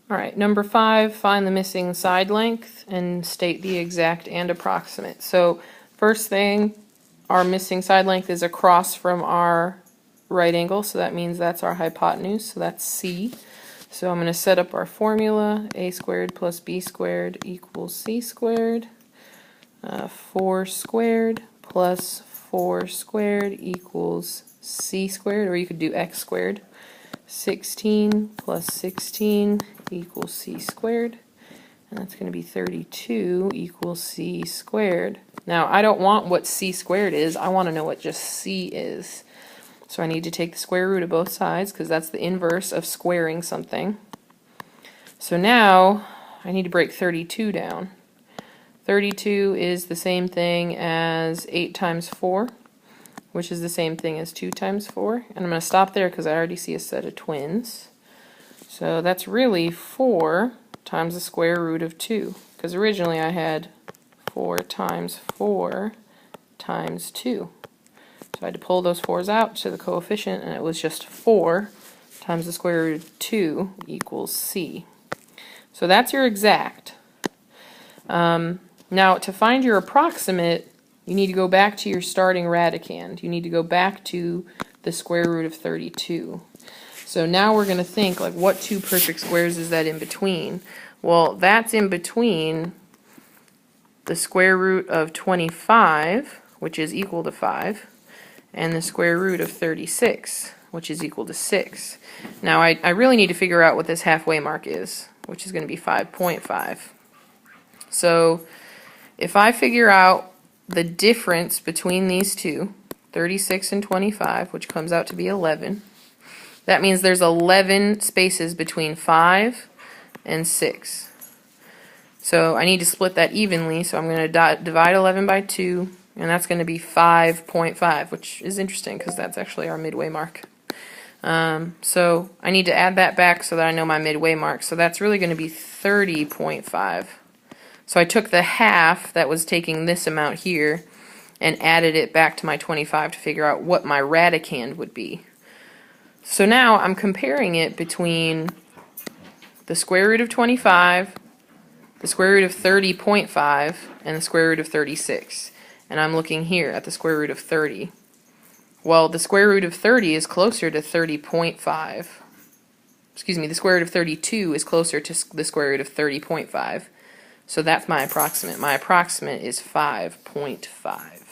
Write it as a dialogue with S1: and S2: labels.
S1: Alright, number 5, find the missing side length and state the exact and approximate. So first thing, our missing side length is across from our right angle, so that means that's our hypotenuse, so that's C. So I'm going to set up our formula, a squared plus b squared equals c squared. 4 squared plus 4 squared equals c squared, or you could do x squared. 16 plus 16 equals c squared, and that's going to be 32 equals c squared. Now I don't want what c squared is, I want to know what just c is. So I need to take the square root of both sides because that's the inverse of squaring something. So now I need to break 32 down. 32 is the same thing as 8 times 4, which is the same thing as 2 times 4. And I'm going to stop there because I already see a set of twins. So that's really 4 times the square root of 2, because originally I had 4 times 4 times 2. So I had to pull those 4's out to the coefficient, and it was just 4 times the square root of 2 equals c. So that's your exact. Now to find your approximate, you need to go back to your starting radicand. You need to go back to the square root of 32. So now we're going to think, like, what two perfect squares is that in between? Well, that's in between the square root of 25, which is equal to 5, and the square root of 36, which is equal to 6. Now I really need to figure out what this halfway mark is, which is going to be 5.5. So if I figure out the difference between these two, 36 and 25, which comes out to be 11, that means there's 11 spaces between 5 and 6. So I need to split that evenly, so I'm going to divide 11 by 2, and that's going to be 5.5, which is interesting because that's actually our midway mark. So I need to add that back so that I know my midway mark. So that's really going to be 30.5. So I took the half that was taking this amount here and added it back to my 25 to figure out what my radicand would be. So now I'm comparing it between the square root of 25, the square root of 30.5, and the square root of 36. And I'm looking here at the square root of 30. Well, the square root of 30 is closer to 30.5. Excuse me, the square root of 32 is closer to the square root of 30.5. So that's my approximate. My approximate is 5.5.